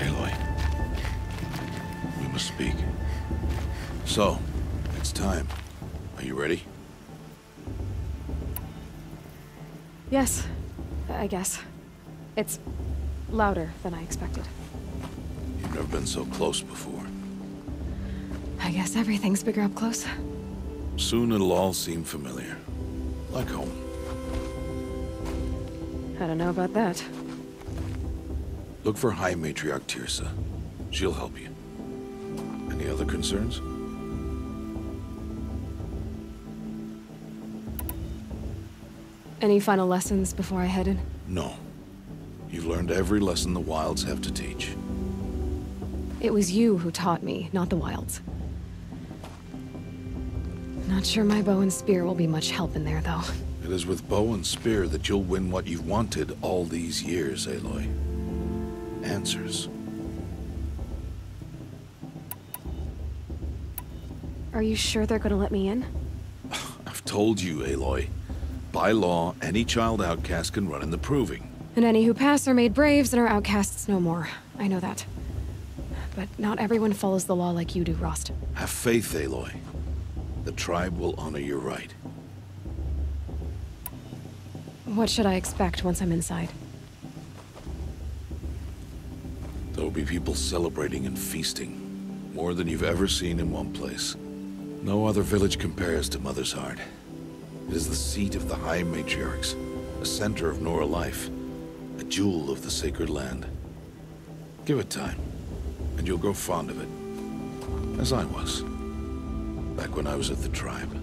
Aloy, we must speak. So, it's time. Are you ready? Yes, I guess. It's louder than I expected. You've never been so close before. I guess everything's bigger up close. Soon it'll all seem familiar. Like home. I don't know about that. Look for High Matriarch Teersa. She'll help you. Any other concerns? Any final lessons before I head in? No. You've learned every lesson the Wilds have to teach. It was you who taught me, not the Wilds. Not sure my bow and spear will be much help in there, though. It is with bow and spear that you'll win what you've wanted all these years, Aloy. Answers. Are you sure they're gonna let me in? I've told you, Aloy. By law, any child outcast can run in the Proving. And any who pass are made braves and are outcasts no more. I know that. But not everyone follows the law like you do, Rost. Have faith, Aloy. The tribe will honor your right. What should I expect once I'm inside? There will be people celebrating and feasting. More than you've ever seen in one place. No other village compares to Mother's Heart. It is the seat of the High Matriarchs, a center of Nora life, a jewel of the sacred land. Give it time, and you'll grow fond of it. As I was, back when I was at the tribe.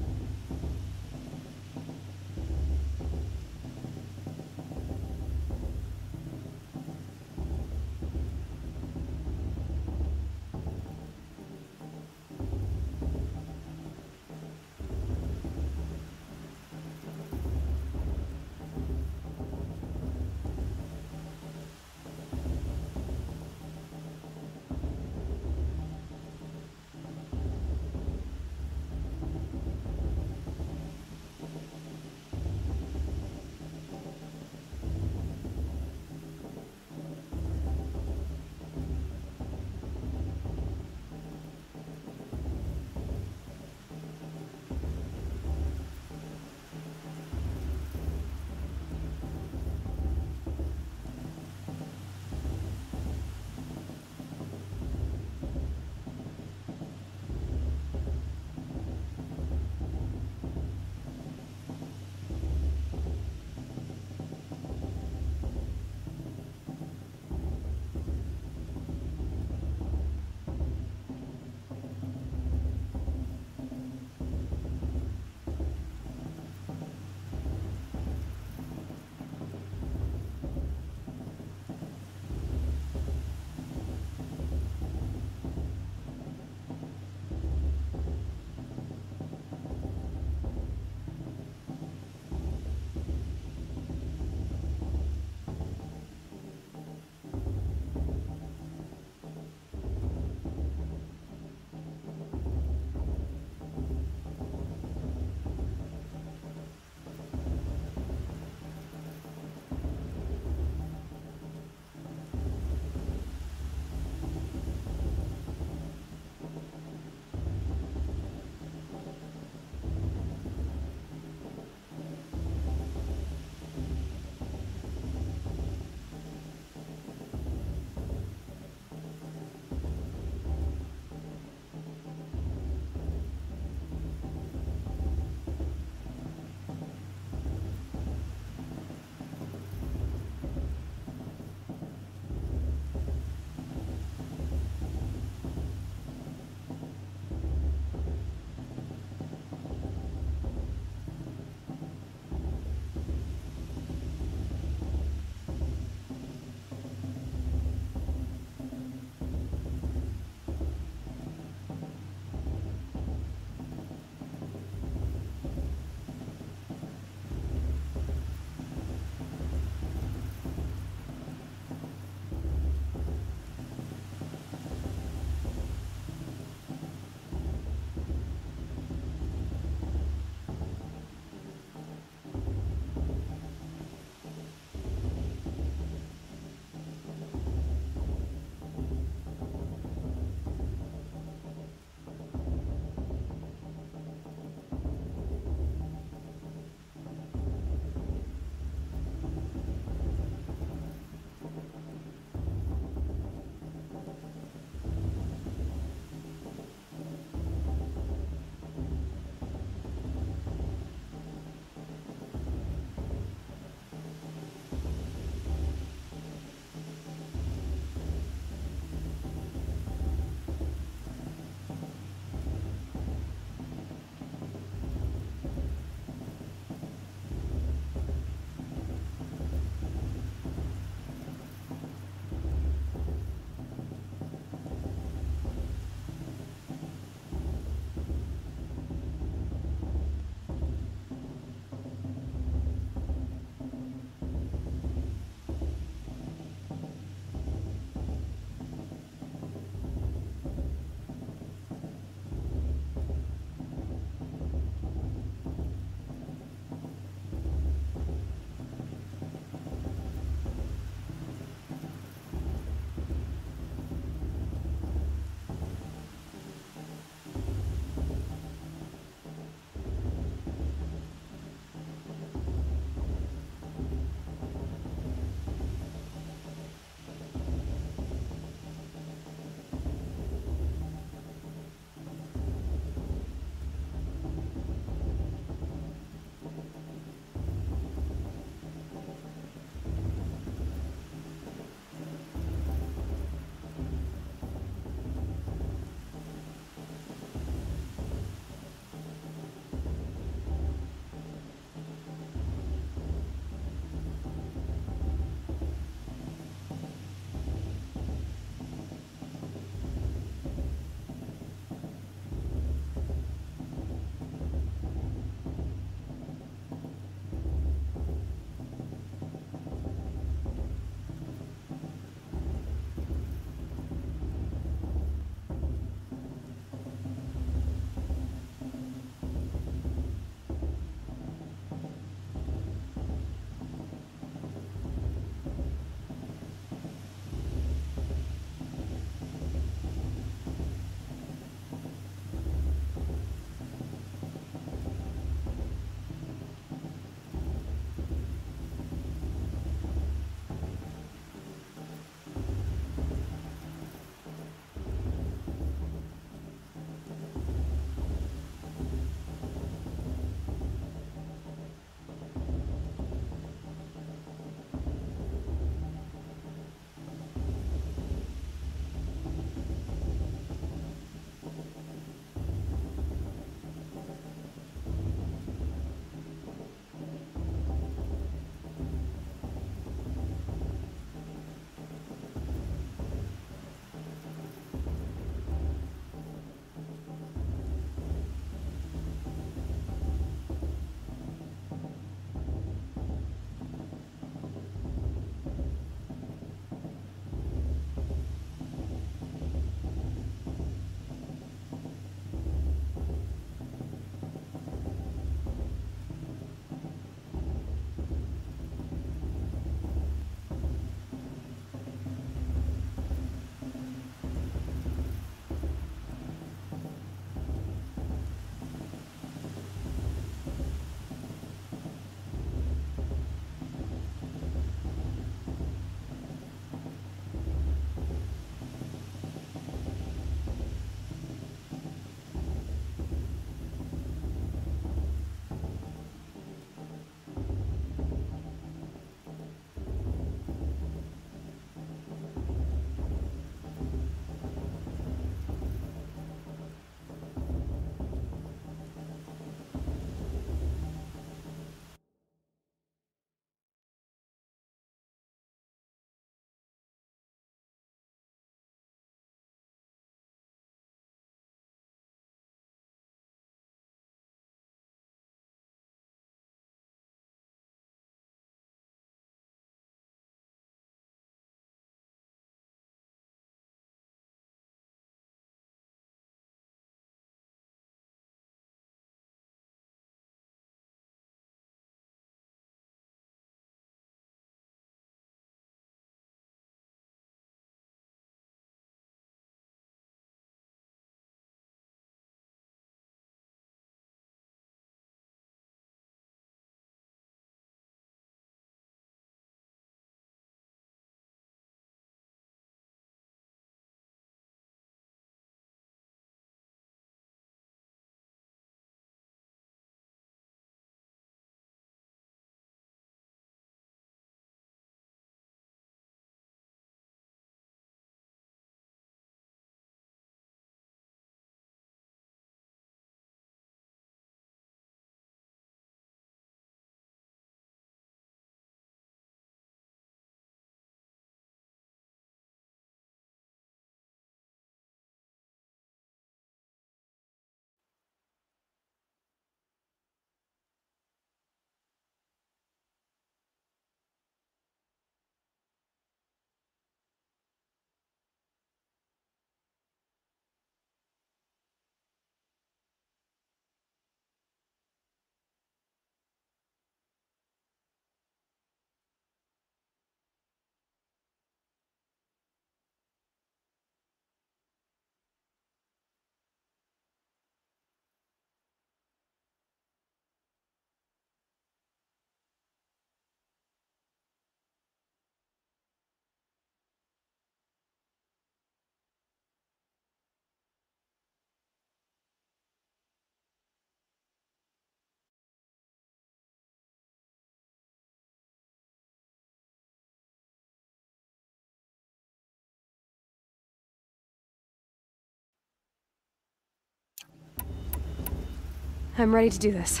I'm ready to do this.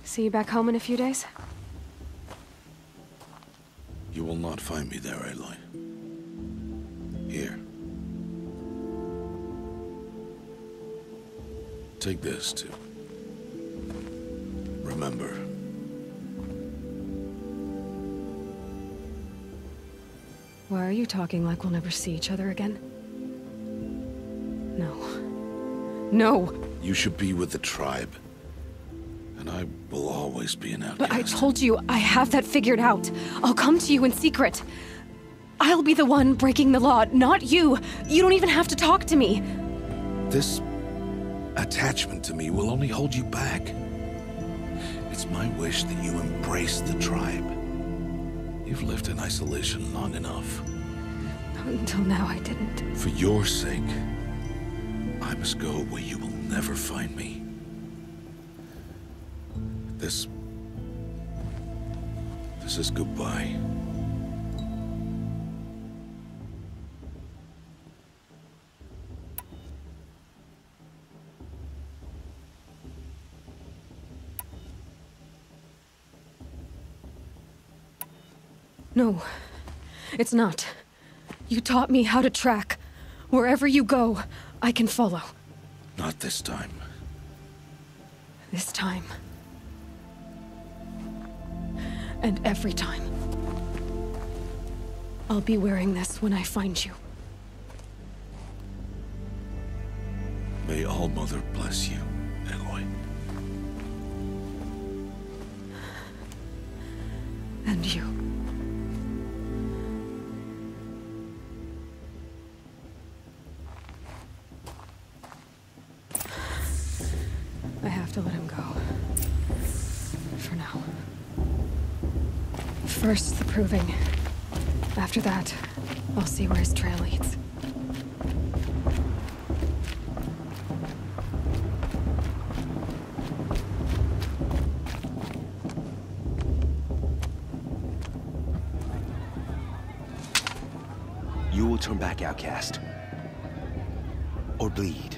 See you back home in a few days? You will not find me there, Aloy. Here. Take this, too. Remember. Why are you talking like we'll never see each other again? No. No! You should be with the tribe. And I will always be an outcast. But I told you, I have that figured out. I'll come to you in secret. I'll be the one breaking the law, not you. You don't even have to talk to me. This attachment to me will only hold you back. It's my wish that you embrace the tribe. You've lived in isolation long enough. Until now, I didn't. For your sake, I must go where you will never find me. This is goodbye. No, it's not. You taught me how to track. Wherever you go, I can follow. Not this time. This time. And every time. I'll be wearing this when I find you. May All-Mother bless you, Aloy. And you. I have to let him go. For now. First, the proving. After that, I'll see where his trail leads. You will turn back, outcast. Or bleed.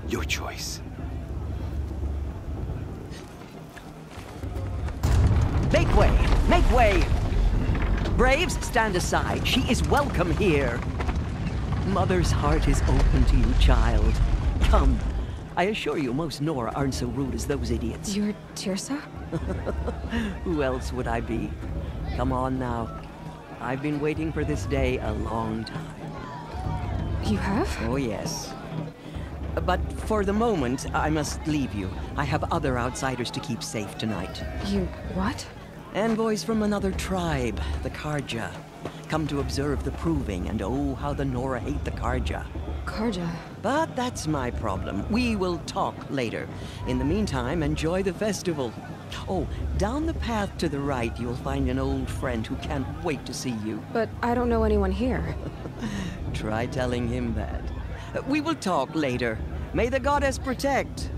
Your choice. Make way! Make way! Braves, stand aside. She is welcome here. Mother's heart is open to you, child. Come. I assure you, most Nora aren't so rude as those idiots. You're Teersa? Who else would I be? Come on now. I've been waiting for this day a long time. You have? Oh, yes. But for the moment, I must leave you. I have other outsiders to keep safe tonight. You what? Envoys from another tribe, the Carja. Come to observe the proving, and oh, how the Nora hate the Carja. Carja? But that's my problem. We will talk later. In the meantime, enjoy the festival. Oh, down the path to the right, you'll find an old friend who can't wait to see you. But I don't know anyone here. Try telling him that. We will talk later. May the goddess protect.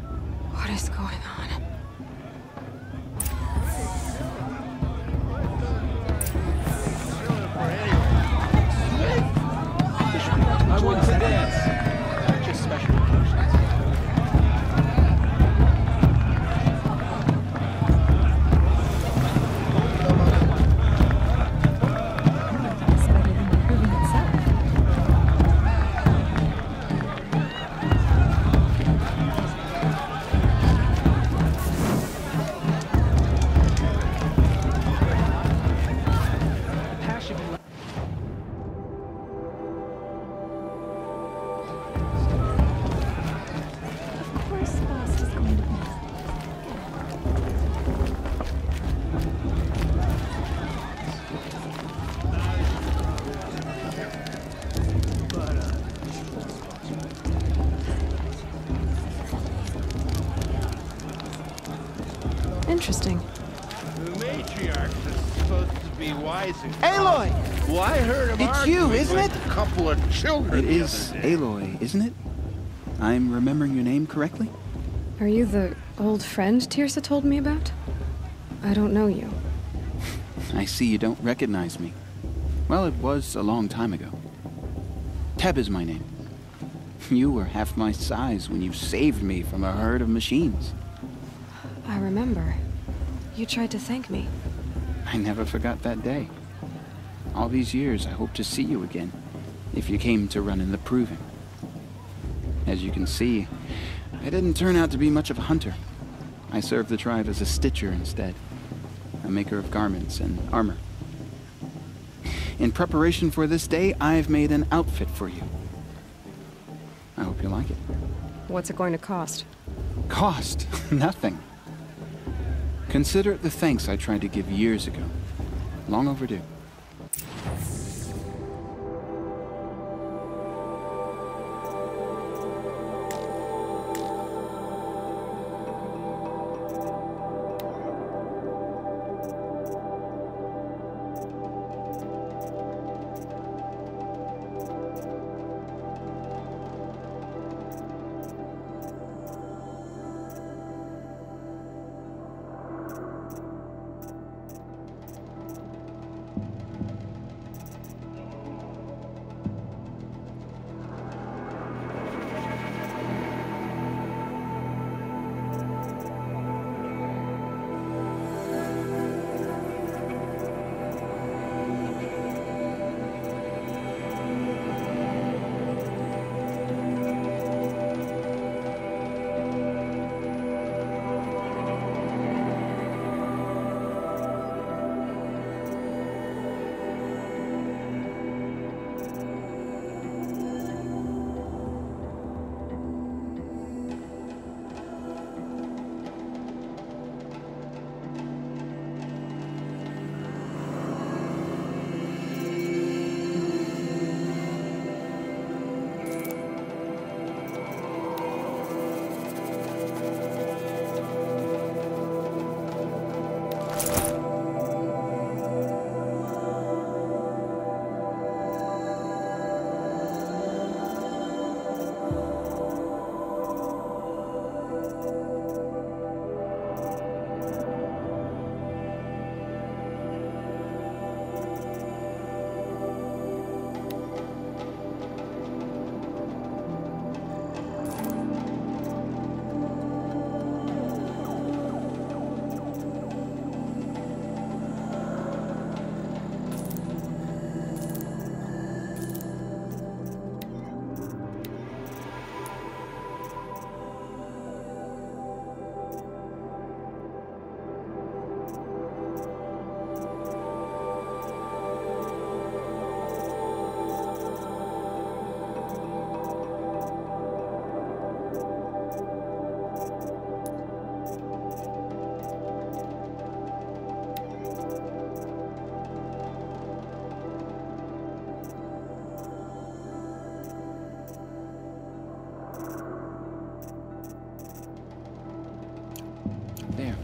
What is going on? I want to dance. Just special occasions. It's better than the proving itself. Of course, Faust is going to be. Interesting. The matriarch is supposed to be wise and Aloy! Well, I heard him It's you, arguing isn't with it? a couple of children It the is other day. Aloy, isn't it? I'm remembering your name correctly? Are you the old friend Teersa told me about? I don't know you. I see you don't recognize me. Well, it was a long time ago. Teb is my name. You were half my size when you saved me from a herd of machines. I remember. You tried to thank me. I never forgot that day. All these years, I hope to see you again, if you came to run in the Proving. As you can see, I didn't turn out to be much of a hunter. I served the tribe as a stitcher instead, a maker of garments and armor. In preparation for this day, I've made an outfit for you. I hope you like it. What's it going to cost? Cost? Nothing. Consider it the thanks I tried to give years ago. Long overdue. There.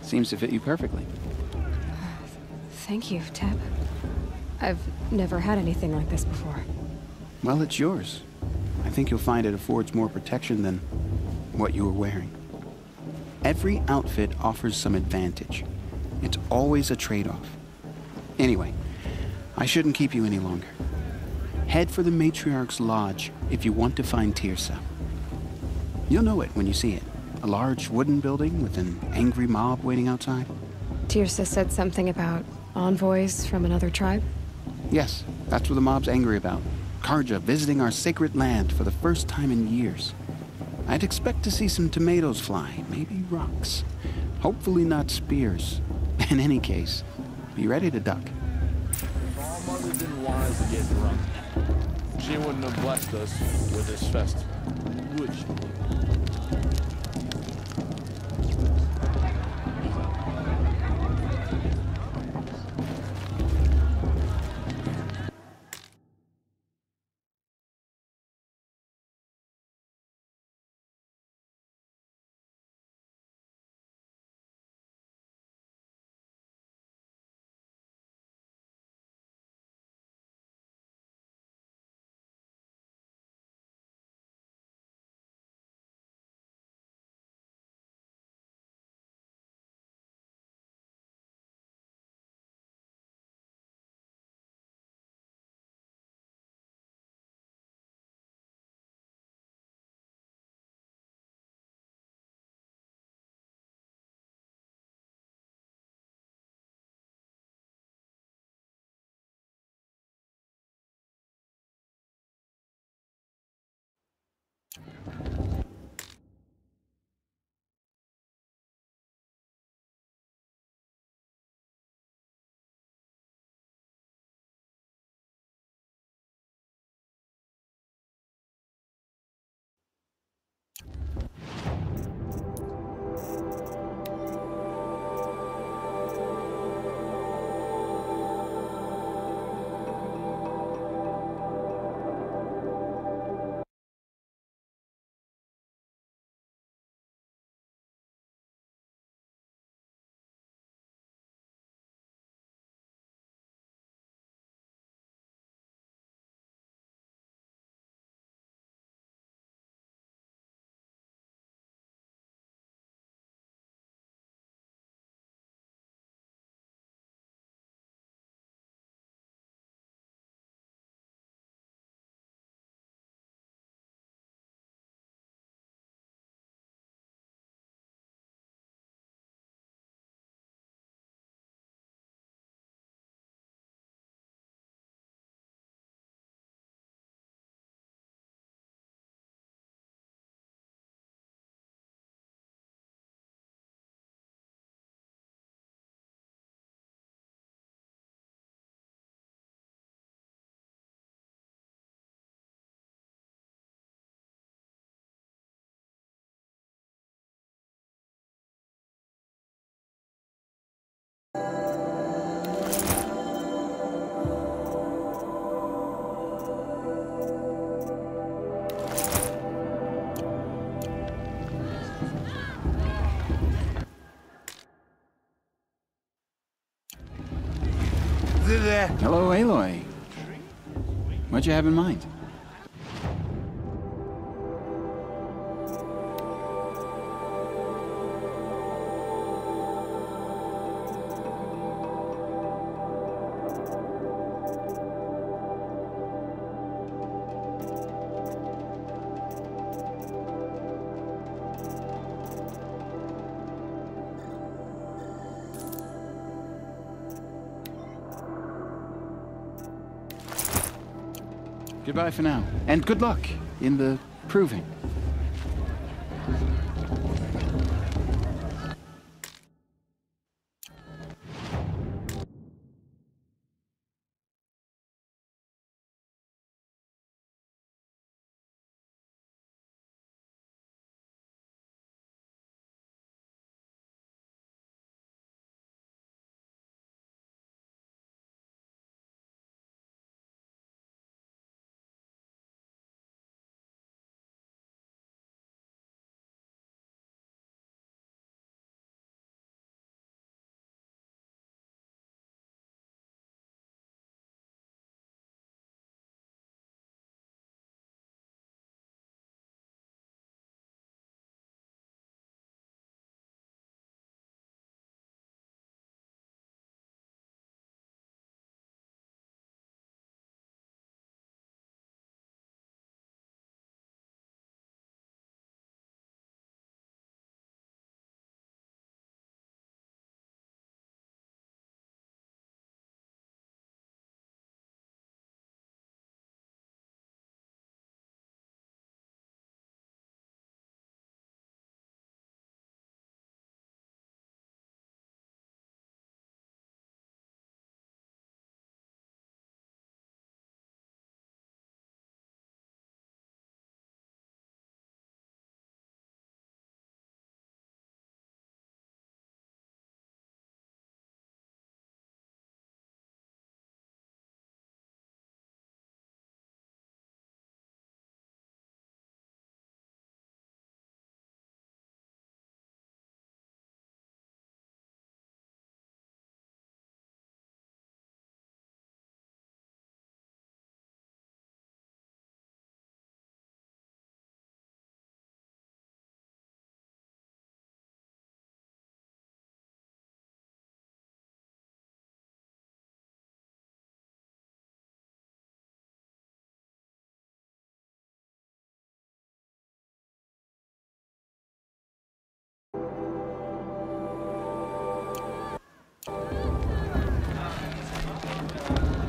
Seems to fit you perfectly. Thank you, Teb. I've never had anything like this before. Well, it's yours. I think you'll find it affords more protection than what you were wearing. Every outfit offers some advantage. It's always a trade-off. Anyway, I shouldn't keep you any longer. Head for the Matriarch's Lodge if you want to find Teersa. You'll know it when you see it. A large wooden building with an angry mob waiting outside. Teersa said something about envoys from another tribe? Yes, that's what the mob's angry about. Carja visiting our sacred land for the first time in years. I'd expect to see some tomatoes fly, maybe rocks. Hopefully not spears. In any case, be ready to duck. If our mothers didn't want us to get drunk, she wouldn't have blessed us with this festival, would she? Hello, Aloy. What you have in mind? Goodbye for now. And good luck in the proving.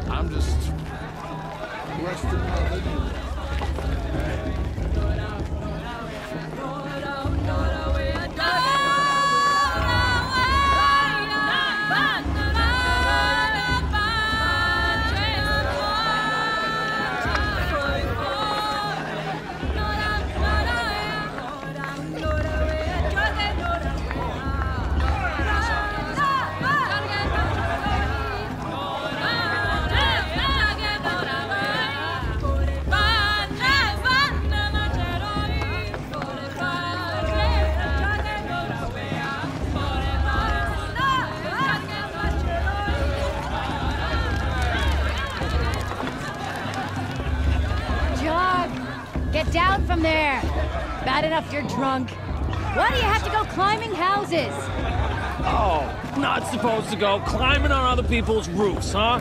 I'm just resting my living. Get down from there! Bad enough you're drunk. Why do you have to go climbing houses? Oh, not supposed to go climbing on other people's roofs, huh?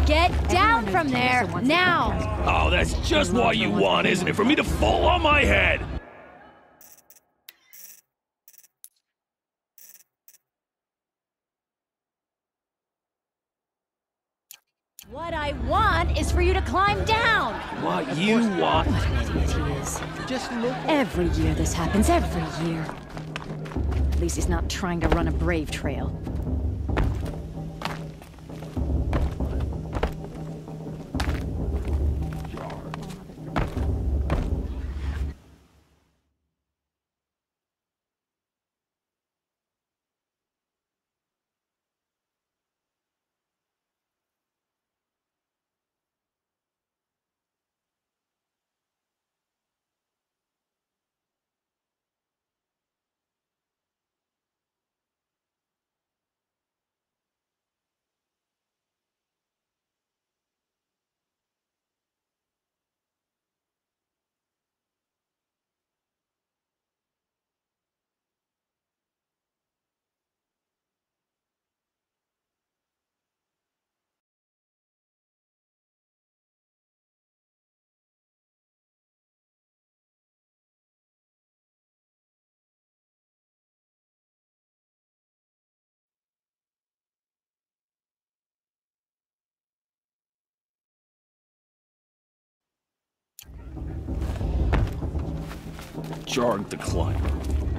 Get down from there, now! Oh, that's just what you want, isn't it? For me to fall on my head! What I want is for you to climb down! What you want? What an idiot he is. Just look. Every year this happens, every year. At least he's not trying to run a brave trail. Jarg the Climber.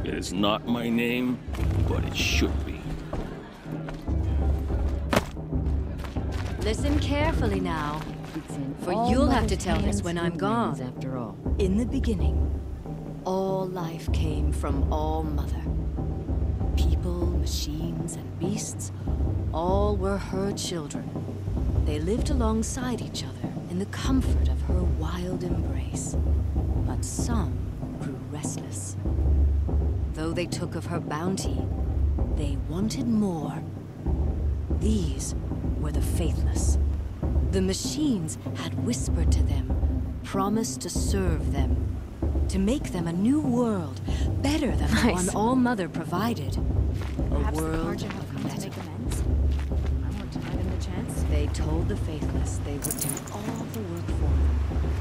It is not my name, but it should be. Listen carefully now, for you'll have to tell us when I'm gone. After all. In the beginning, all life came from All Mother. People, machines, and beasts, all were her children. They lived alongside each other in the comfort of her wild embrace. But some grew restless. Though they took of her bounty, they wanted more. These were the faithless. The machines had whispered to them, promised to serve them, to make them a new world, better than the one All Mother provided. Perhaps A the world Carja have come to better. make amends. I want to give them the chance. They told the faithless they would do all the work for them.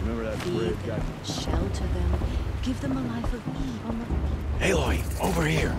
Remember that Feed brave guy? them, shelter them, give them a life of ease. Aloy, over here.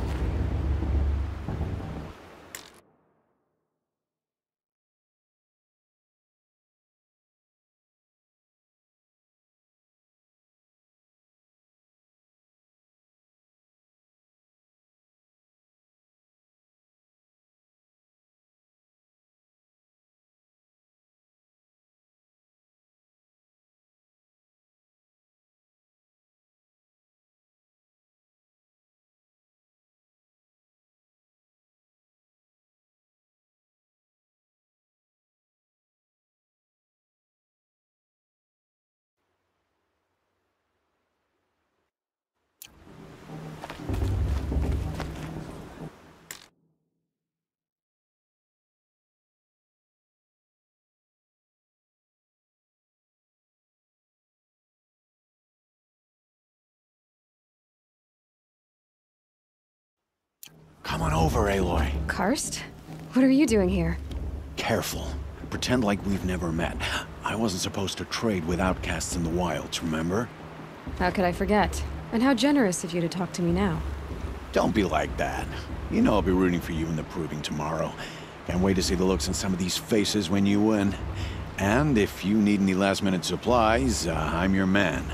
Come on over, Aloy. Karst? What are you doing here? Careful. Pretend like we've never met. I wasn't supposed to trade with outcasts in the wilds, remember? How could I forget? And how generous of you to talk to me now. Don't be like that. You know I'll be rooting for you in the proving tomorrow. Can't wait to see the looks on some of these faces when you win. And if you need any last-minute supplies, I'm your man.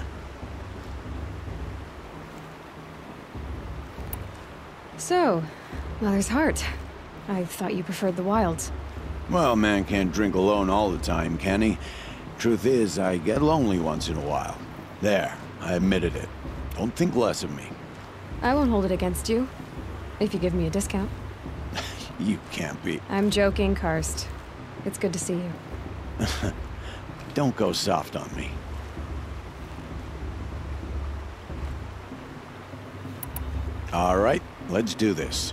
So, Mother's Heart. I thought you preferred the wilds. Well, man can't drink alone all the time, can he? Truth is, I get lonely once in a while. There, I admitted it. Don't think less of me. I won't hold it against you. If you give me a discount. You can't be. I'm joking, Karst. It's good to see you. Don't go soft on me. All right, let's do this.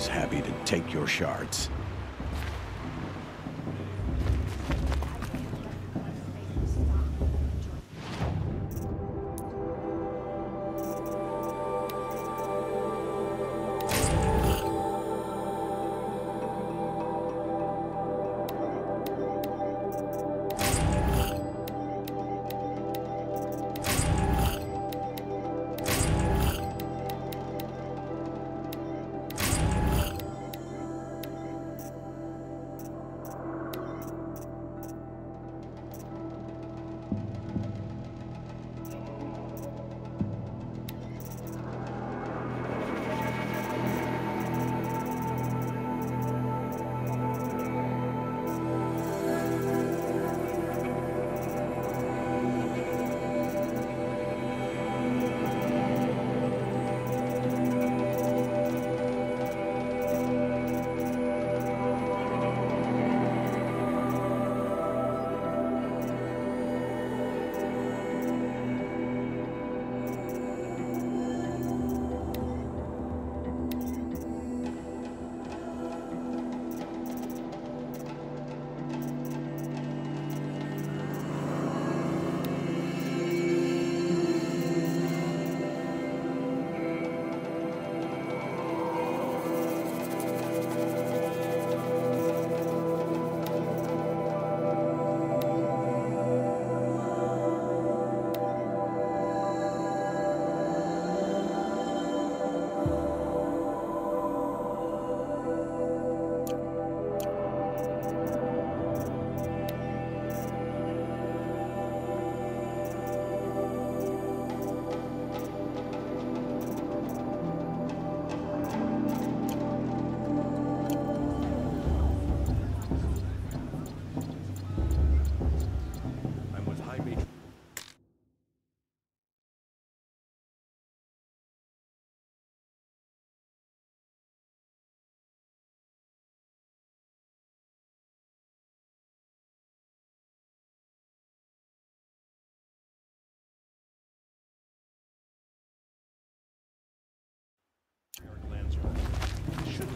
Happy to take your shards.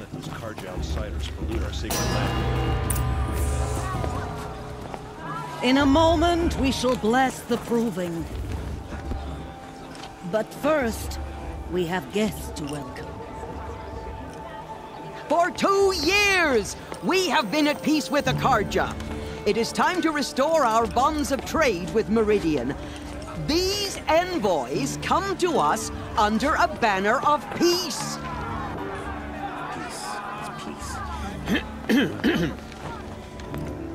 let those Carja outsiders pollute our sacred land. In a moment, we shall bless the proving. But first, we have guests to welcome. For 2 years, we have been at peace with the Carja. It is time to restore our bonds of trade with Meridian. These envoys come to us under a banner of peace.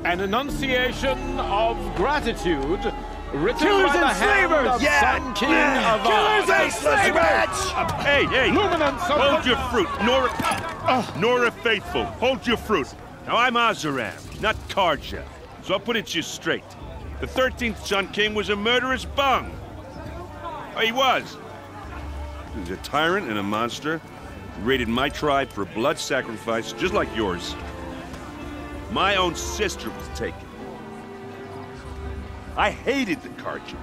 An enunciation of gratitude written Killers by the and hand slavers! of Sun King Avad. Killers and slavers! Hey! Luminance of Hold your fruit, Nora Faithful. Hold your fruit. Now I'm Oseram, not Carja, so I'll put it to you straight. The 13th Sun King was a murderous bung. Oh, he was. He was a tyrant and a monster. He raided my tribe for blood sacrifice, just like yours. My own sister was taken. I hated the Carja.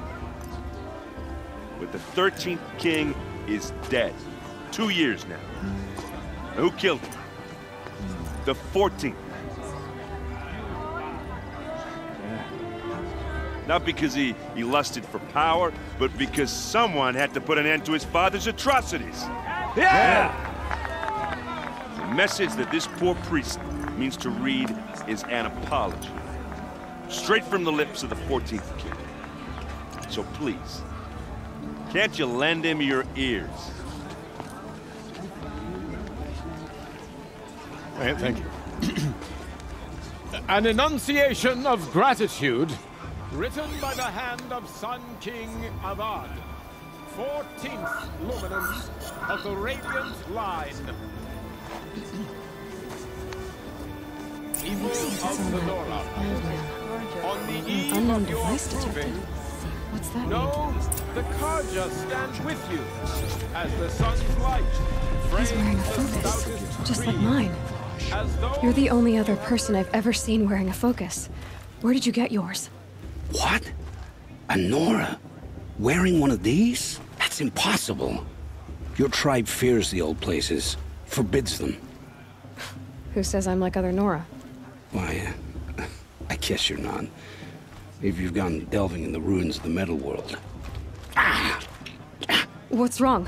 But the 13th king is dead. 2 years now. Now who killed him? The 14th. Not because he lusted for power, but because someone had to put an end to his father's atrocities. Yeah! The message that this poor priest means to read is an apology. Straight from the lips of the 14th king. So please, can't you lend him your ears? Thank you. An enunciation of gratitude written by the hand of Sun King Avad, 14th luminance of the Radiant Line. People of the Nora, on the eve Unknown of your device detected. proving, What's that mean? know the Carja stands with you as the sun's light He's wearing a frames the focus, stoutest just like tree, mine. as though You're the only other person I've ever seen wearing a focus. Where did you get yours? What? A Nora? Wearing one of these? That's impossible. Your tribe fears the old places, forbids them. Who says I'm like other Nora? Why, I guess you're not. If you've gone delving in the ruins of the metal world. What's wrong?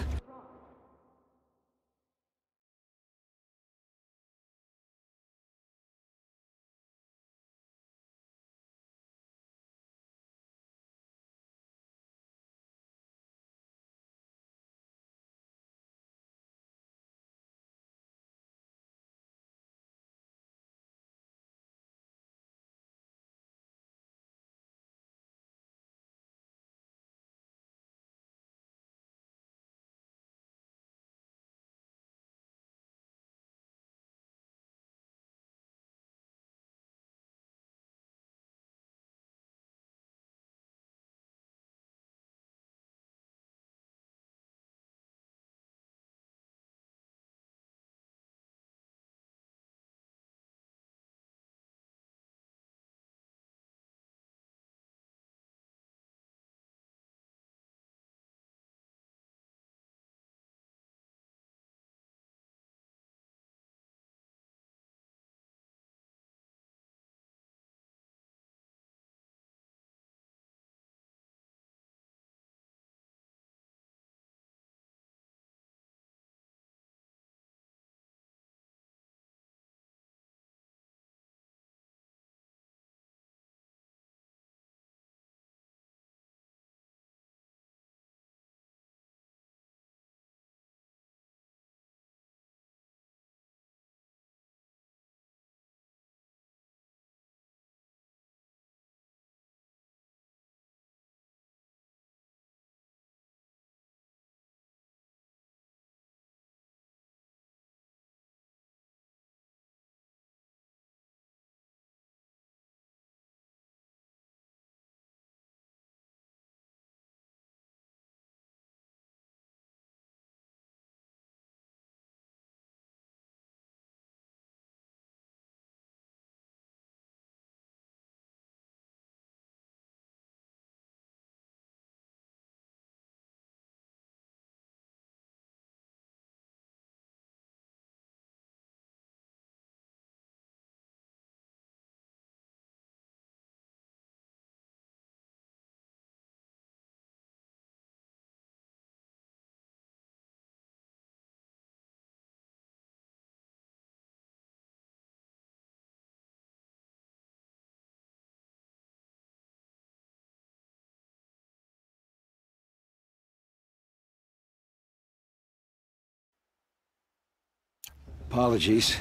Apologies.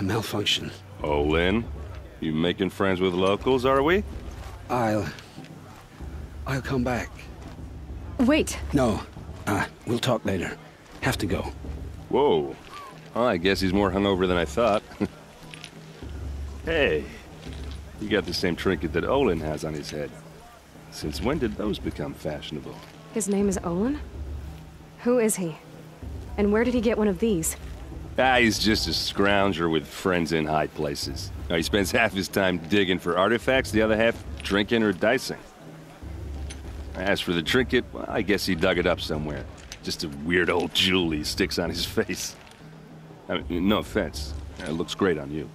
Malfunction. Olin, you making friends with locals, are we? I'll come back. Wait. No. We'll talk later. Have to go. Whoa. Well, I guess he's more hungover than I thought. Hey, you got the same trinket that Olin has on his head. Since when did those become fashionable? His name is Olin? Who is he? And where did he get one of these? He's just a scrounger with friends in high places. Now, he spends half his time digging for artifacts, the other half drinking or dicing. As for the trinket, well, I guess he dug it up somewhere. Just a weird old jewel he sticks on his face. I mean, no offense. It looks great on you.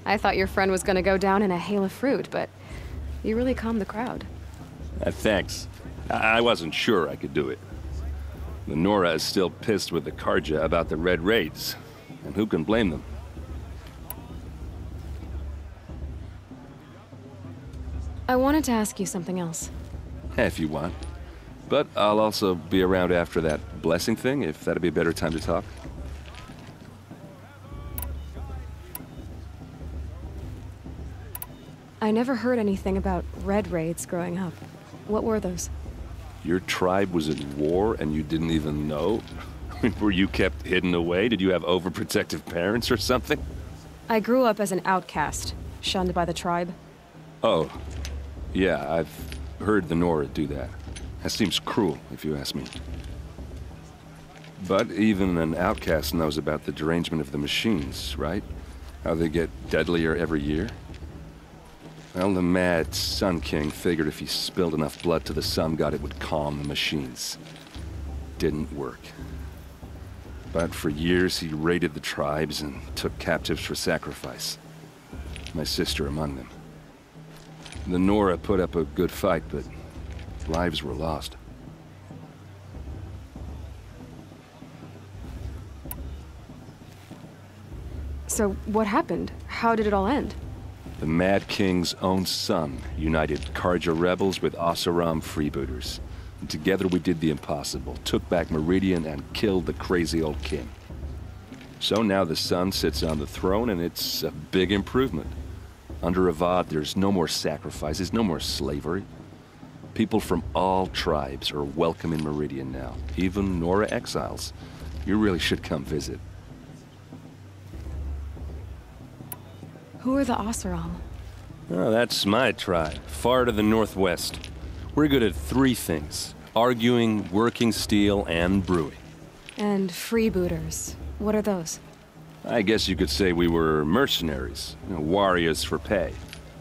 I thought your friend was gonna go down in a hail of fruit, but you really calmed the crowd. Thanks. I wasn't sure I could do it. The Nora is still pissed with the Carja about the Red Raids, and who can blame them? I wanted to ask you something else. If you want. But I'll also be around after that blessing thing, if that'd be a better time to talk. I never heard anything about Red Raids growing up. What were those? Your tribe was at war and you didn't even know? Were you kept hidden away? Did you have overprotective parents or something? I grew up as an outcast, shunned by the tribe. Oh. Yeah, I've heard the Nora do that. That seems cruel, if you ask me. But even an outcast knows about the derangement of the machines, right? How they get deadlier every year? Well, the mad Sun King figured if he spilled enough blood to the Sun God, it would calm the machines. Didn't work. But for years, he raided the tribes and took captives for sacrifice. My sister among them. The Nora put up a good fight, but lives were lost. So what happened? How did it all end? The Mad King's own son united Carja rebels with Oseram freebooters. And together we did the impossible, took back Meridian and killed the crazy old king. So now the son sits on the throne and it's a big improvement. Under Avad, there's no more sacrifices, no more slavery. People from all tribes are welcome in Meridian now, even Nora exiles. You really should come visit. Who are the Oseram? Oh, that's my tribe, far to the northwest. We're good at 3 things: arguing, working steel, and brewing. And freebooters. What are those? I guess you could say we were mercenaries, warriors for pay.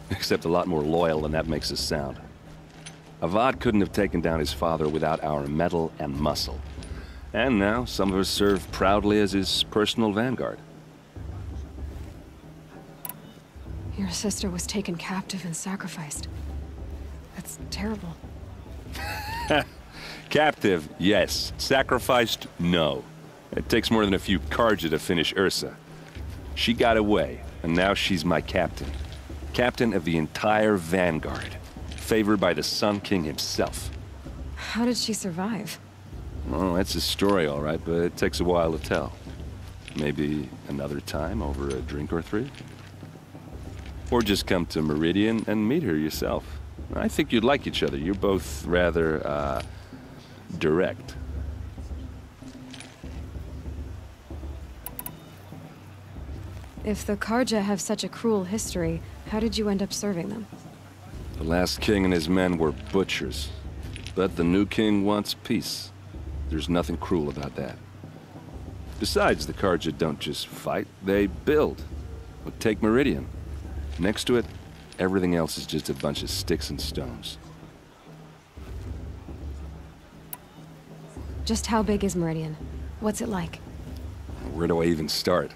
Except a lot more loyal than that makes us sound. Avad couldn't have taken down his father without our metal and muscle. And now, some of us serve proudly as his personal vanguard. Your sister was taken captive and sacrificed. That's terrible. Captive, yes. Sacrificed, no. It takes more than a few Carja to finish Ursa. She got away, and now she's my captain. Captain of the entire Vanguard. Favored by the Sun King himself. How did she survive? Well, that's a story, all right, but it takes a while to tell. Maybe another time over a drink or 3? Or just come to Meridian and meet her yourself. I think you'd like each other. You're both rather, direct. If the Carja have such a cruel history, how did you end up serving them? The last king and his men were butchers. But the new king wants peace. There's nothing cruel about that. Besides, the Carja don't just fight, they build. But take Meridian. Next to it, everything else is just a bunch of sticks and stones. Just how big is Meridian? What's it like? Where do I even start?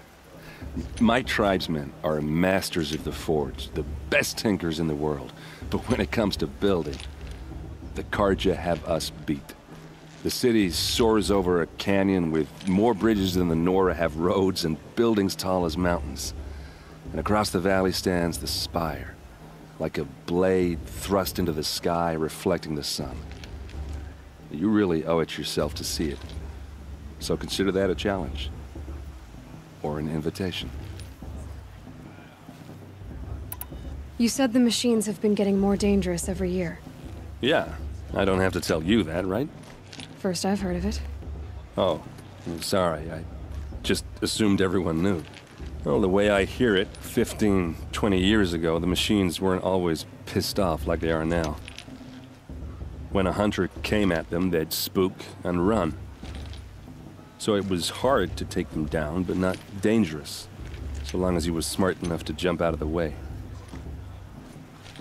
My tribesmen are masters of the forge, the best tinkers in the world. But when it comes to building, the Carja have us beat. The city soars over a canyon with more bridges than the Nora have roads and buildings tall as mountains. And across the valley stands the Spire, like a blade thrust into the sky, reflecting the sun. You really owe it yourself to see it. So consider that a challenge. Or an invitation. You said the machines have been getting more dangerous every year. Yeah, I don't have to tell you that, right? First I've heard of it. Oh, I'm sorry. I just assumed everyone knew. Well, the way I hear it, 15, 20 years ago, the machines weren't always pissed off like they are now. When a hunter came at them, they'd spook and run. So it was hard to take them down, but not dangerous, so long as he was smart enough to jump out of the way.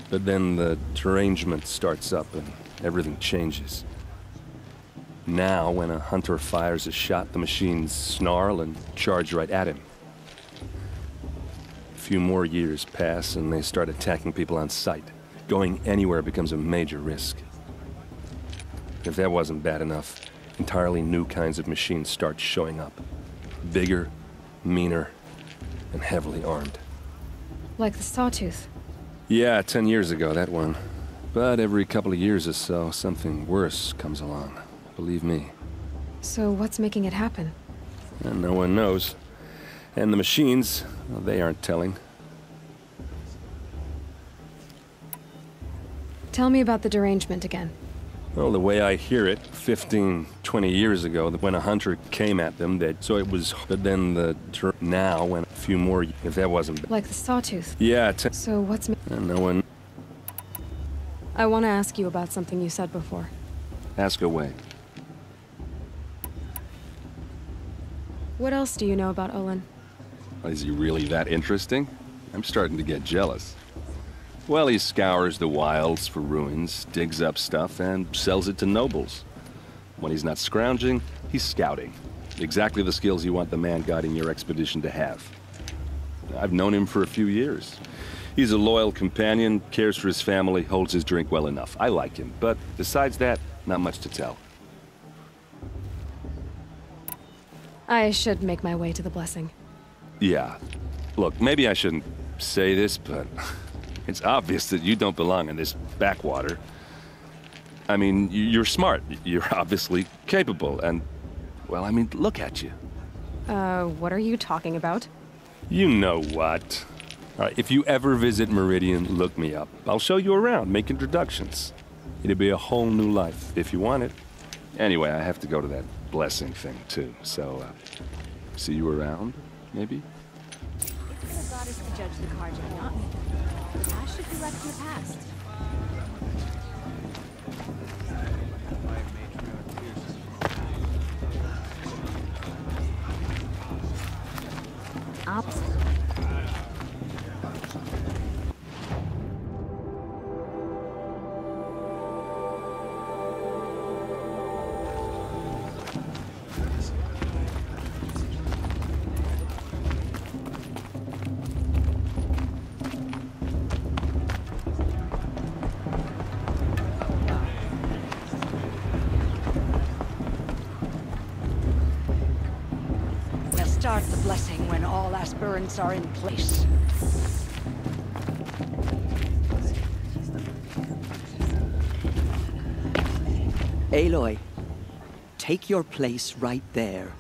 But then the derangement starts up and everything changes. Now, when a hunter fires a shot, the machines snarl and charge right at him. A few more years pass and they start attacking people on sight. Going anywhere becomes a major risk. If that wasn't bad enough, entirely new kinds of machines start showing up. Bigger, meaner, and heavily armed. Like the Sawtooth. Yeah, 10 years ago, that one. But every couple of years or so, something worse comes along. Believe me. So what's making it happen? And no one knows. And the machines, well, they aren't telling. Tell me about the derangement again. Well, the way I hear it, 15, 20 years ago, when a hunter came at them, so it was, but then now, when a few more, if that wasn't... Like the Sawtooth? Yeah, So what's... And no one... I want to ask you about something you said before. Ask away. What else do you know about Olin? Is he really that interesting? I'm starting to get jealous. Well, he scours the wilds for ruins, digs up stuff, and sells it to nobles. When he's not scrounging, he's scouting. Exactly the skills you want the man guiding your expedition to have. I've known him for a few years. He's a loyal companion, cares for his family, holds his drink well enough. I like him, but besides that, not much to tell. I should make my way to the blessing. Yeah. Look, maybe I shouldn't say this, but it's obvious that you don't belong in this backwater. I mean, you're smart. You're obviously capable, and, well, I mean, look at you. What are you talking about? You know what. All right, if you ever visit Meridian, look me up. I'll show you around, make introductions. It'll be a whole new life, if you want it. Anyway, I have to go to that blessing thing, too, so, see you around, maybe? It's the goddess to judge the Carja, not me. The past should be left in the past. Opposite. Start the blessing when all aspirants are in place. Aloy, take your place right there.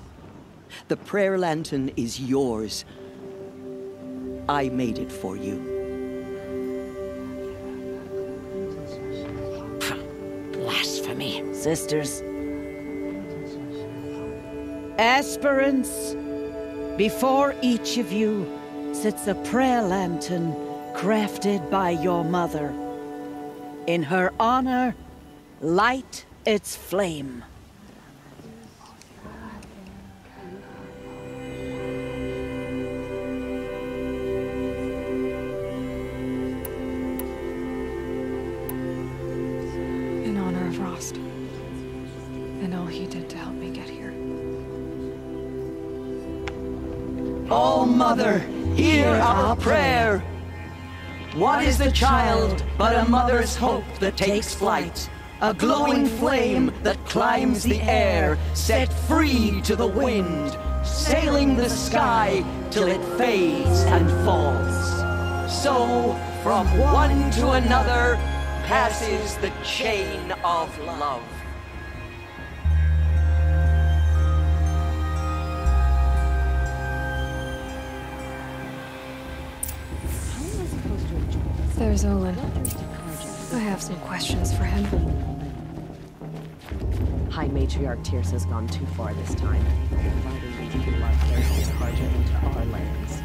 The prayer lantern is yours. I made it for you. Blasphemy, sisters. Aspirants, before each of you sits a prayer lantern crafted by your mother. In her honor, light its flame. In honor of Rost. And all he did to help me get here. Oh, Mother, hear our prayer. What is the child but a mother's hope that takes flight? A glowing flame that climbs the air, set free to the wind, sailing the sky till it fades and falls. So, From one to another passes the chain of love. There's Olin. I have some questions for him. High Matriarch Tirsa's gone too far this time, inviting me to kill our Thurston's Carja into our lands.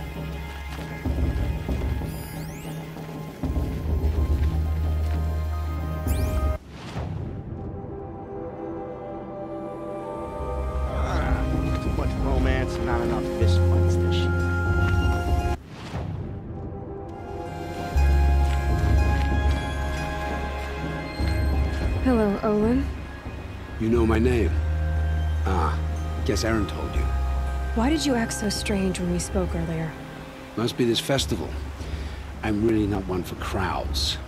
Too much romance and not enough fist fights this year. Hello, Olin. You know my name? Ah, guess Aaron told you. Why did you act so strange when we spoke earlier? Must be this festival. I'm really not one for crowds.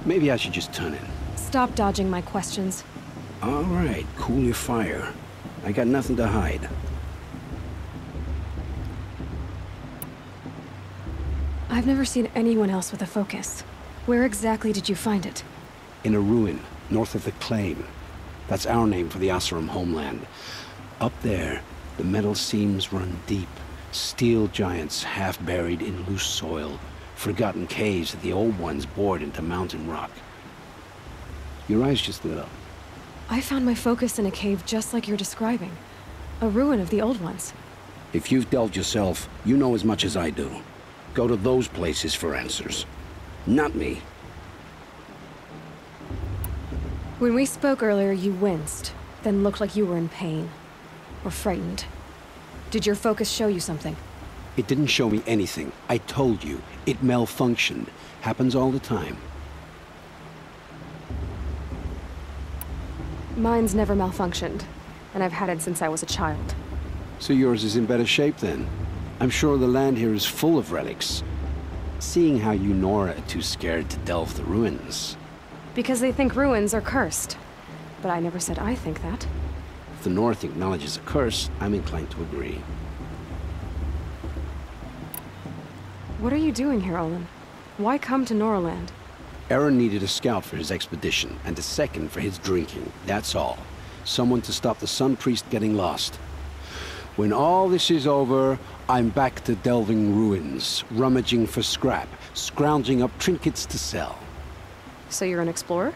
Maybe I should just turn in. Stop dodging my questions. All right, cool your fire. I got nothing to hide. I've never seen anyone else with a focus. Where exactly did you find it? In a ruin, north of the Claim. That's our name for the Oseram homeland. Up there, the metal seams run deep. Steel giants half buried in loose soil. Forgotten caves that the old ones bored into mountain rock. Your eyes just lit up. I found my focus in a cave just like you're describing. A ruin of the old ones. If you've delved yourself, you know as much as I do. Go to those places for answers. Not me. When we spoke earlier, you winced, then looked like you were in pain. Or frightened. Did your focus show you something? It didn't show me anything. I told you. It malfunctioned. Happens all the time. Mine's never malfunctioned, and I've had it since I was a child. So yours is in better shape then. I'm sure the land here is full of relics. Seeing how you Nora are too scared to delve the ruins. Because they think ruins are cursed. But I never said I think that. If the North acknowledges a curse, I'm inclined to agree. What are you doing here, Olin? Why come to Noraland? Aaron needed a scout for his expedition, and a second for his drinking. That's all. Someone to stop the Sun Priest getting lost. When all this is over, I'm back to delving ruins, rummaging for scrap, scrounging up trinkets to sell. So you're an explorer?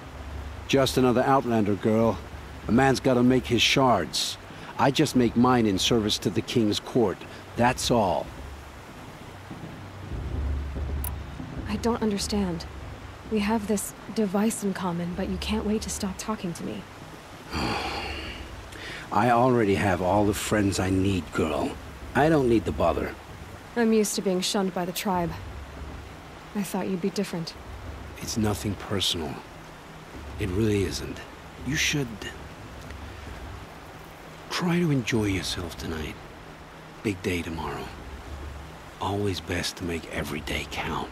Just another Outlander, girl. A man's gotta make his shards. I just make mine in service to the King's court. That's all. I don't understand. We have this device in common, but you can't wait to stop talking to me. I already have all the friends I need, girl. I don't need the bother. I'm used to being shunned by the tribe. I thought you'd be different. It's nothing personal. It really isn't. You should... try to enjoy yourself tonight. Big day tomorrow. Always best to make every day count.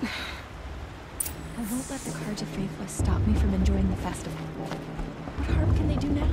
I won't let the Carja Faithless stop me from enjoying the festival. What harm can they do now?